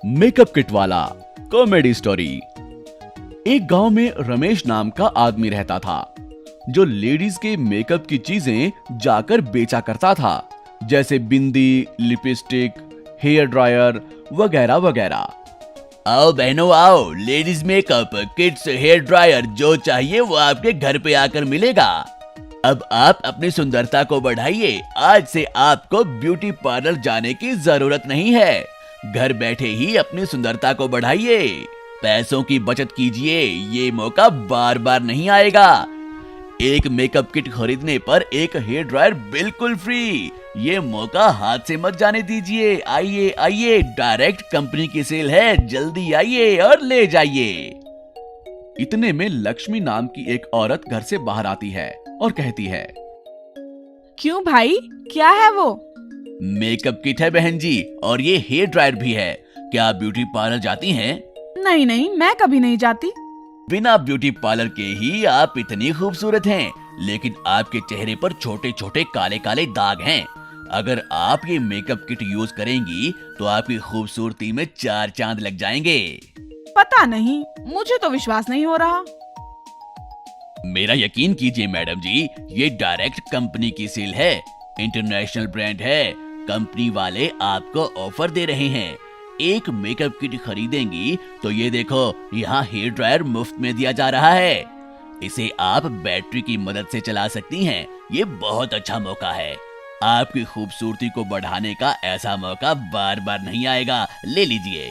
Makeup kit वाला comedy story. एक गांव में रमेश नाम का आदमी रहता था जो लेडीज के मेकअप की चीजें जाकर बेचा करता था, जैसे बिंदी, लिपस्टिक, हेयर ड्रायर वगैरह वगैरह। आओ बहनों आओ, ladies makeup kits, hair dryer जो चाहिए वो आपके घर पे आकर मिलेगा। अब आप अपनी सुंदरता को बढ़ाइए। आज से आपको ब्यूटी पार्लर जाने की जरूरत नहीं है। घर बैठे ही अपनी सुंदरता को बढ़ाइए। पैसों की बचत कीजिए, ये मौका बार बार नहीं आएगा। एक मेकअप किट खरीदने पर एक हेयर ड्रायर बिल्कुल फ्री। ये मौका हाथ से मत जाने दीजिए। आइए आइए, डायरेक्ट कंपनी की सेल है, जल्दी आइए और ले जाइए। इतने में लक्ष्मी नाम की एक औरत घर से बाहर आती है और कहती है, क्यों भाई, क्या है वो? मेकअप किट है बहन जी, और ये हेयर ड्रायर भी है। क्या आप ब्यूटी पार्लर जाती हैं? नहीं नहीं, मैं कभी नहीं जाती। बिना ब्यूटी पार्लर के ही आप इतनी खूबसूरत हैं, लेकिन आपके चेहरे पर छोटे छोटे काले काले दाग हैं। अगर आप ये मेकअप किट यूज करेंगी तो आपकी खूबसूरती में 4 चांद लग जाएंगे। पता नहीं, मुझे तो विश्वास नहीं हो रहा। मेरा यकीन कीजिए मैडम जी, ये डायरेक्ट कंपनी की सेल है, इंटरनेशनल ब्रांड है। कंपनी वाले आपको ऑफर दे रहे हैं। एक मेकअप किट खरीदेंगी तो ये देखो, यहाँ हेयर ड्रायर मुफ्त में दिया जा रहा है। इसे आप बैटरी की मदद से चला सकती हैं। ये बहुत अच्छा मौका है। आपकी खूबसूरती को बढ़ाने का ऐसा मौका बार बार नहीं आएगा। ले लीजिए।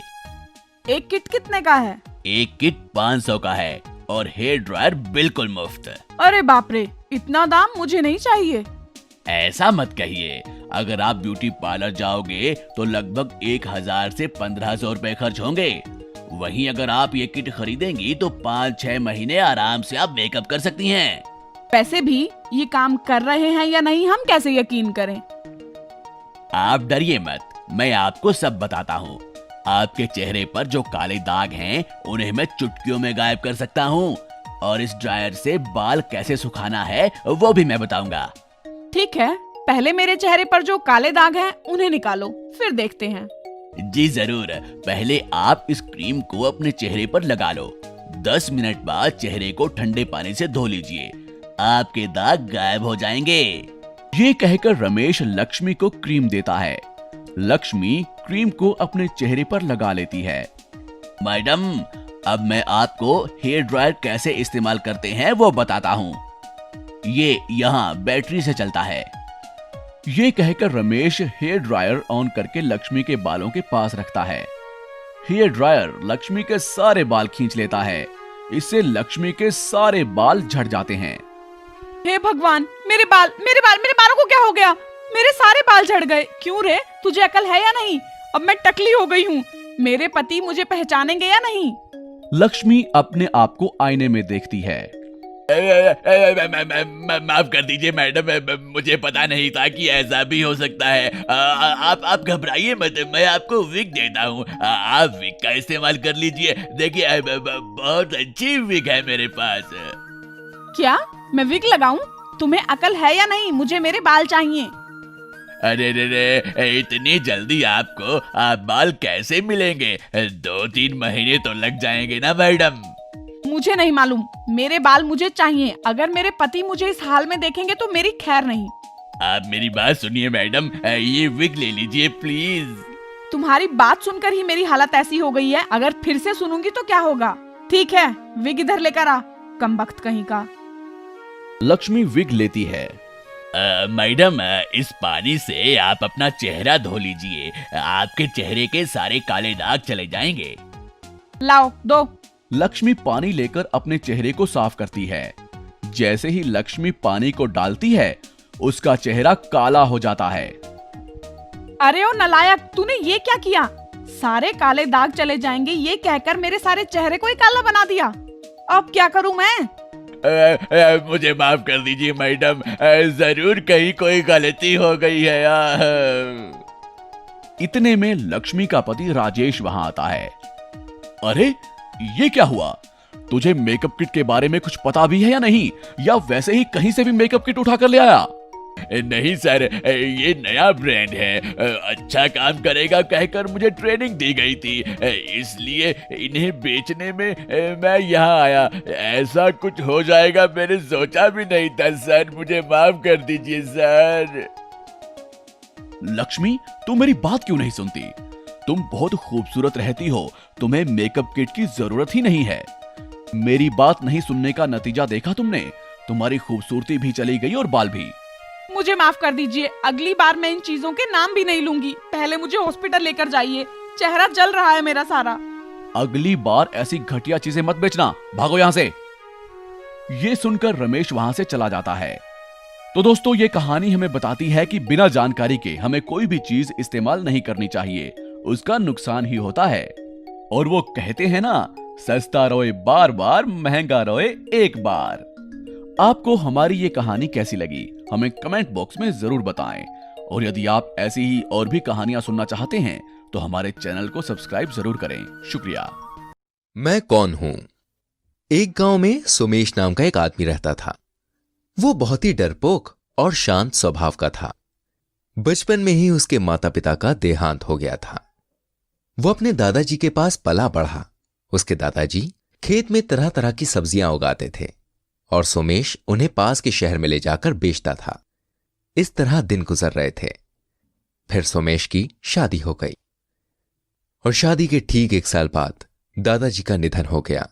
एक किट कितने का है? एक किट 500 का है और हेयर ड्रायर बिल्कुल मुफ्त। अरे बाप रे, इतना दाम मुझे नहीं चाहिए। ऐसा मत कहिए। अगर आप ब्यूटी पार्लर जाओगे तो लगभग 1000 से 1500 रुपए खर्च होंगे। वहीं अगर आप ये किट खरीदेंगी तो 5-6 महीने आराम से आप मेकअप कर सकती हैं। वैसे भी ये काम कर रहे हैं या नहीं, हम कैसे यकीन करें? आप डरिए मत, मैं आपको सब बताता हूँ। आपके चेहरे पर जो काले दाग हैं उन्हें मैं चुटकियों में गायब कर सकता हूँ, और इस ड्रायर से बाल कैसे सुखाना है वो भी मैं बताऊंगा। ठीक है, पहले मेरे चेहरे पर जो काले दाग हैं उन्हें निकालो, फिर देखते हैं। जी जरूर। पहले आप इस क्रीम को अपने चेहरे पर लगा लो। 10 मिनट बाद चेहरे को ठंडे पानी से धो लीजिए। आपके दाग गायब हो जाएंगे। ये कहकर रमेश लक्ष्मी को क्रीम देता है। लक्ष्मी क्रीम को अपने चेहरे पर लगा लेती है। मैडम, अब मैं आपको हेयर ड्रायर कैसे इस्तेमाल करते हैं वो बताता हूँ। ये यहाँ बैटरी से चलता है। ये कहकर रमेश हेयर ड्रायर ऑन करके लक्ष्मी के बालों के पास रखता है। हेयर ड्रायर लक्ष्मी के सारे बाल खींच लेता है। इससे लक्ष्मी के सारे बाल झड़ जाते हैं। हे भगवान, मेरे बालों को क्या हो गया? मेरे सारे बाल झड़ गए। क्यों रे, तुझे अकल है या नहीं? अब मैं टकली हो गई हूँ। मेरे पति मुझे पहचानेंगे या नहीं? लक्ष्मी अपने आप को आईने में देखती है। माफ कर दीजिए मैडम, मुझे पता नहीं था कि ऐसा भी हो सकता है। आप घबराइए मत, मैं आपको विग देता हूँ। आप विग का इस्तेमाल कर लीजिए। देखिए, बहुत अच्छी विग है मेरे पास। क्या मैं विग लगाऊं? तुम्हें अकल है या नहीं? मुझे मेरे बाल चाहिए। अरे रे, इतनी जल्दी आपको बाल कैसे मिलेंगे? 2-3 महीने तो लग जाएंगे ना मैडम। मुझे नहीं मालूम, मेरे बाल मुझे चाहिए। अगर मेरे पति मुझे इस हाल में देखेंगे तो मेरी खैर नहीं। आप मेरी बात सुनिए मैडम, ये विग ले लीजिए प्लीज। तुम्हारी बात सुनकर ही मेरी हालत ऐसी हो गई है, अगर फिर से सुनूंगी तो क्या होगा? ठीक है, विग इधर लेकर आ, कमबख्त कहीं का। लक्ष्मी विग लेती है। मैडम, इस पानी से आप अपना चेहरा धो लीजिए। आपके चेहरे के सारे काले दाग चले जाएंगे। लाओ दो। लक्ष्मी पानी लेकर अपने चेहरे को साफ करती है। जैसे ही लक्ष्मी पानी को डालती है, उसका चेहरा काला हो जाता है। अरे ओ नालायक, तूने ये क्या किया? सारे काले दाग चले जाएंगे ये कहकर मेरे सारे चेहरे को ही काला बना दिया। अब क्या करूं मैं? मुझे माफ कर दीजिए मैडम, जरूर कहीं कोई गलती हो गई है। इतने में लक्ष्मी का पति राजेश वहां आता है। अरे, ये क्या हुआ? तुझे मेकअप किट के बारे में कुछ पता भी है या नहीं, या वैसे ही कहीं से भी मेकअप किट उठा कर ले आया? नहीं सर, ये नया ब्रांड है, अच्छा काम करेगा कहकर मुझे ट्रेनिंग दी गई थी, इसलिए इन्हें बेचने में मैं यहाँ आया। ऐसा कुछ हो जाएगा मैंने सोचा भी नहीं था सर, मुझे माफ कर दीजिए सर। लक्ष्मी, तुम मेरी बात क्यों नहीं सुनती? तुम बहुत खूबसूरत रहती हो, तुम्हें मेकअप किट की जरूरत ही नहीं है। मेरी बात नहीं सुनने का नतीजा देखा तुमने, तुम्हारी खूबसूरती भी चली गई और बाल भी। मुझे माफ कर दीजिए, अगली बार मैं इन चीजों के नाम भी नहीं लूंगी। पहले मुझे हॉस्पिटल लेकर जाइए, चेहरा जल रहा है मेरा सारा। अगली बार ऐसी घटिया चीजें मत बेचना, भागो यहाँ से। ये सुनकर रमेश वहां से चला जाता है। तो दोस्तों, ये कहानी हमें बताती है कि बिना जानकारी के हमें कोई भी चीज इस्तेमाल नहीं करनी चाहिए, उसका नुकसान ही होता है। और वो कहते हैं ना, सस्ता रोए बार बार, महंगा रोए एक बार। आपको हमारी ये कहानी कैसी लगी हमें कमेंट बॉक्स में जरूर बताएं। और यदि आप ऐसी ही और भी कहानियां सुनना चाहते हैं तो हमारे चैनल को सब्सक्राइब जरूर करें। शुक्रिया। मैं कौन हूं? एक गांव में सोमेश नाम का एक आदमी रहता था। वो बहुत ही डरपोक और शांत स्वभाव का था। बचपन में ही उसके माता पिता का देहांत हो गया था। वो अपने दादाजी के पास पला बढ़ा। उसके दादाजी खेत में तरह तरह की सब्जियां उगाते थे और सोमेश उन्हें पास के शहर में ले जाकर बेचता था। इस तरह दिन गुजर रहे थे। फिर सोमेश की शादी हो गई और शादी के ठीक 1 साल बाद दादाजी का निधन हो गया।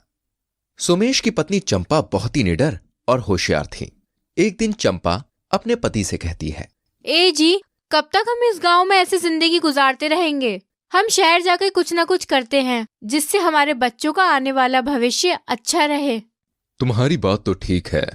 सोमेश की पत्नी चंपा बहुत ही निडर और होशियार थी। एक दिन चंपा अपने पति से कहती है, ए जी, कब तक हम इस गांव में ऐसे जिंदगी गुजारते रहेंगे? हम शहर जाकर कुछ ना कुछ करते हैं जिससे हमारे बच्चों का आने वाला भविष्य अच्छा रहे। तुम्हारी बात तो ठीक है,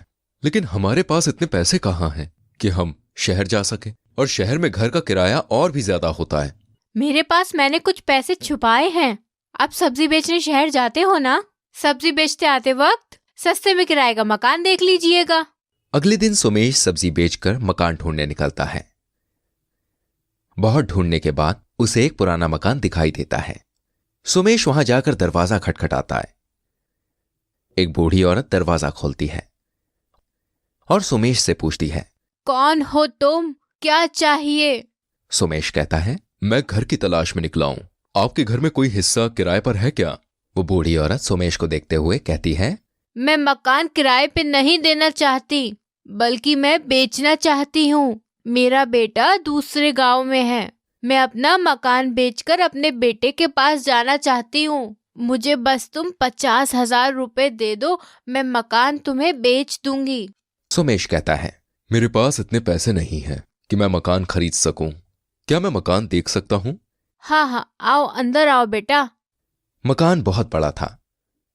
लेकिन हमारे पास इतने पैसे कहाँ हैं कि हम शहर जा सके, और शहर में घर का किराया और भी ज्यादा होता है। मेरे पास मैंने कुछ पैसे छुपाए हैं। आप सब्जी बेचने शहर जाते हो ना? सब्जी बेचते आते वक्त सस्ते में किराए का मकान देख लीजिएगा। अगले दिन सोमेश सब्जी बेचकर मकान ढूंढने निकलता है। बहुत ढूंढने के बाद उसे एक पुराना मकान दिखाई देता है। सोमेश वहां जाकर दरवाजा खटखटाता है। एक बूढ़ी औरत दरवाजा खोलती है और सोमेश से पूछती है, कौन हो तुम? क्या चाहिए? सोमेश कहता है, मैं घर की तलाश में निकला हूं। आपके घर में कोई हिस्सा किराए पर है क्या? वो बूढ़ी औरत सोमेश को देखते हुए कहती है, मैं मकान किराए पे नहीं देना चाहती, बल्कि मैं बेचना चाहती हूँ। मेरा बेटा दूसरे गांव में है। मैं अपना मकान बेचकर अपने बेटे के पास जाना चाहती हूँ। मुझे बस तुम 50,000 रुपए दे दो, मैं मकान तुम्हें बेच दूंगी। सोमेश कहता है, मेरे पास इतने पैसे नहीं हैं कि मैं मकान खरीद सकूं। क्या मैं मकान देख सकता हूं? हाँ, आओ, अंदर आओ बेटा। मकान बहुत बड़ा था।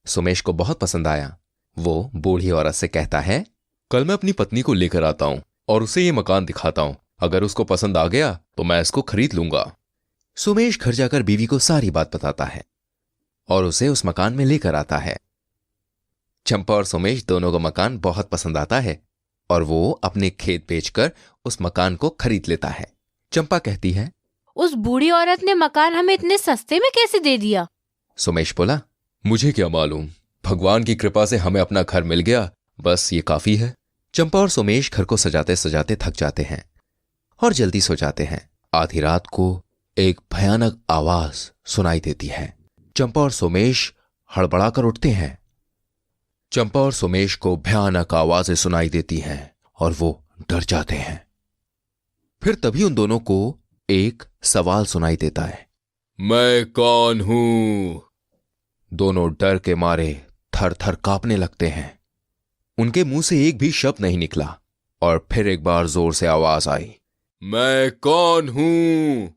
सोमेश को बहुत पसंद आया। वो बूढ़ी औरत से कहता है, कल मैं अपनी पत्नी को लेकर आता हूं और उसे ये मकान दिखाता हूं। अगर उसको पसंद आ गया तो मैं इसको खरीद लूंगा। सोमेश घर जाकर बीवी को सारी बात बताता है और उसे उस मकान में लेकर आता है। चंपा और सोमेश दोनों को मकान बहुत पसंद आता है और वो अपने खेत बेचकर उस मकान को खरीद लेता है। चंपा कहती है, उस बूढ़ी औरत ने मकान हमें इतने सस्ते में कैसे दे दिया? सोमेश बोला, मुझे क्या मालूम, भगवान की कृपा से हमें अपना घर मिल गया, बस ये काफी है। चंपा और सोमेश घर को सजाते सजाते थक जाते हैं और जल्दी सो जाते हैं। आधी रात को एक भयानक आवाज सुनाई देती है। चंपा और सोमेश हड़बड़ाकर उठते हैं। चंपा और सोमेश को भयानक आवाजें सुनाई देती हैं और वो डर जाते हैं। फिर तभी उन दोनों को एक सवाल सुनाई देता है, मैं कौन हूं? दोनों डर के मारे थर थर कांपने लगते हैं। उनके मुंह से एक भी शब्द नहीं निकला और फिर एक बार जोर से आवाज आई, मैं कौन हूं?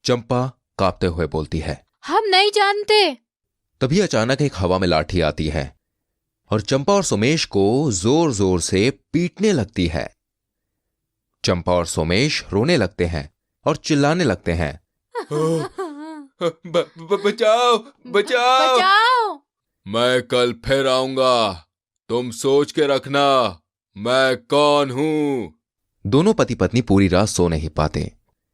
चंपा कांपते हुए बोलती है, हम नहीं जानते। तभी अचानक एक हवा में लाठी आती है और चंपा और सोमेश को जोर जोर से पीटने लगती है। चंपा और सोमेश रोने लगते हैं और चिल्लाने लगते हैं, बचाओ बचाओ, बचाओ। मैं कल फिर आऊंगा, तुम सोच के रखना मैं कौन हूं। दोनों पति पत्नी पूरी रात सो नहीं पाते।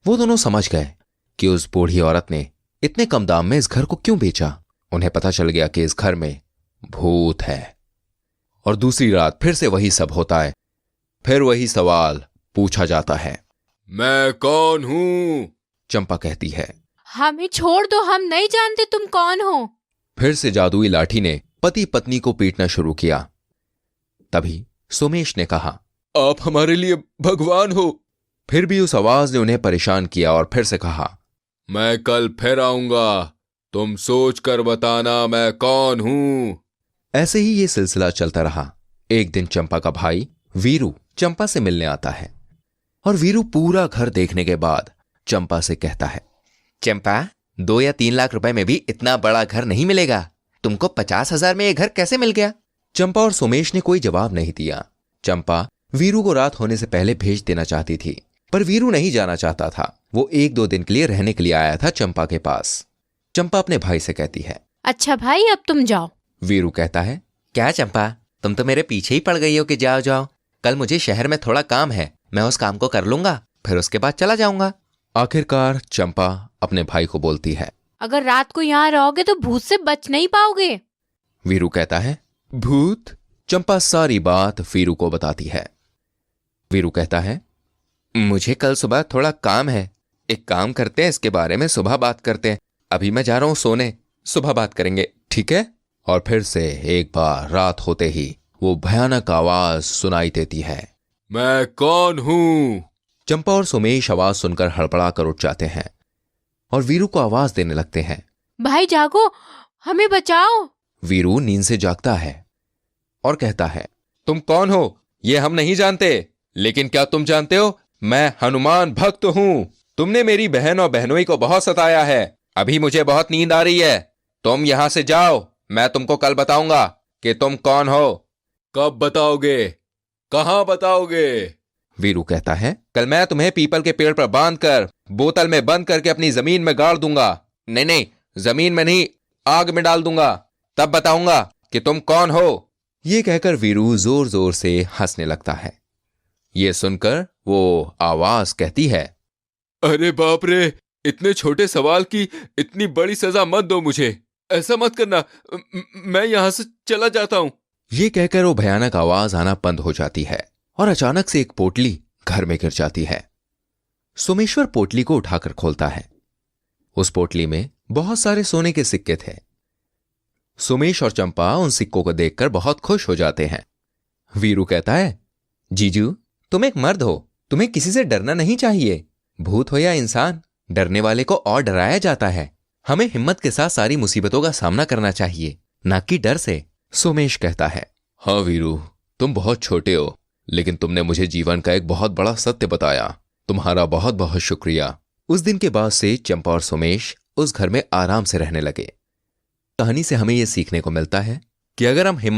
वो दोनों समझ गए कि उस बूढ़ी औरत ने इतने कम दाम में इस घर को क्यों बेचा। उन्हें पता चल गया कि इस घर में भूत है। और दूसरी रात फिर से वही सब होता है। फिर वही सवाल, पूछा जाता है। मैं कौन हूं? चंपा कहती है। हमें छोड़ दो, हम नहीं जानते तुम कौन हो। फिर से जादुई लाठी ने पति पत्नी को पीटना शुरू किया। तभी सोमेश ने कहा, आप हमारे लिए भगवान हो। फिर भी उस आवाज ने उन्हें परेशान किया और फिर से कहा, मैं कल फिर आऊंगा, तुम सोच कर बताना मैं कौन हूं। ऐसे ही ये सिलसिला चलता रहा। एक दिन चंपा का भाई वीरू चंपा से मिलने आता है और वीरू पूरा घर देखने के बाद चंपा से कहता है, चंपा 2 या 3 लाख रुपए में भी इतना बड़ा घर नहीं मिलेगा, तुमको 50,000 में ये घर कैसे मिल गया? चंपा और सोमेश ने कोई जवाब नहीं दिया। चंपा वीरू को रात होने से पहले भेज देना चाहती थी, पर वीरू नहीं जाना चाहता था। वो 1-2 दिन के लिए रहने के लिए आया था चंपा के पास। चंपा अपने भाई से कहती है, अच्छा भाई अब तुम जाओ। वीरू कहता है, क्या चंपा, तुम तो मेरे पीछे ही पड़ गई हो कि जाओ जाओ। कल मुझे शहर में थोड़ा काम है, मैं उस काम को कर लूंगा, फिर उसके बाद चला जाऊंगा। आखिरकार चंपा अपने भाई को बोलती है, अगर रात को यहाँ रहोगे तो भूत से बच नहीं पाओगे। वीरू कहता है, भूत? चंपा सारी बात वीरू को बताती है। वीरू कहता है, मुझे कल सुबह थोड़ा काम है, एक काम करते हैं, इसके बारे में सुबह बात करते हैं। अभी मैं जा रहा हूं सोने, सुबह बात करेंगे, ठीक है? और फिर से एक बार रात होते ही वो भयानक आवाज सुनाई देती है, मैं कौन हूं? चंपा और सोमेश आवाज सुनकर हड़बड़ा कर उठ जाते हैं और वीरू को आवाज देने लगते हैं, भाई जागो, हमें बचाओ। वीरू नींद से जागता है और कहता है, तुम कौन हो ये हम नहीं जानते, लेकिन क्या तुम जानते हो मैं हनुमान भक्त हूं। तुमने मेरी बहन और बहनोई को बहुत सताया है, अभी मुझे बहुत नींद आ रही है, तुम यहां से जाओ, मैं तुमको कल बताऊंगा कि तुम कौन हो। कब बताओगे, कहां बताओगे? वीरू कहता है, कल मैं तुम्हें पीपल के पेड़ पर बांधकर बोतल में बंद करके अपनी जमीन में गाड़ दूंगा। नहीं नहीं, जमीन में नहीं, आग में डाल दूंगा, तब बताऊंगा कि तुम कौन हो। ये कहकर वीरू जोर जोर से हंसने लगता है। ये सुनकर वो आवाज कहती है, अरे बाप रे, इतने छोटे सवाल की इतनी बड़ी सजा मत दो मुझे, ऐसा मत करना, मैं यहां से चला जाता हूं। ये कहकर वो भयानक आवाज आना बंद हो जाती है और अचानक से एक पोटली घर में गिर जाती है। सोमेश्वर पोटली को उठाकर खोलता है। उस पोटली में बहुत सारे सोने के सिक्के थे। सोमेश और चंपा उन सिक्कों को देखकर बहुत खुश हो जाते हैं। वीरू कहता है, जीजू तुम एक मर्द हो, तुम्हें किसी से डरना नहीं चाहिए, भूत हो या इंसान, डरने वाले को और डराया जाता है। हमें हिम्मत के साथ सारी मुसीबतों का सामना करना चाहिए, ना कि डर से। सोमेश कहता है, हाँ वीरू, तुम बहुत छोटे हो, लेकिन तुमने मुझे जीवन का एक बहुत बड़ा सत्य बताया, तुम्हारा बहुत बहुत शुक्रिया। उस दिन के बाद से चंपा और सोमेश उस घर में आराम से रहने लगे। कहानी से हमें यह सीखने को मिलता है कि अगर हम हिम्मत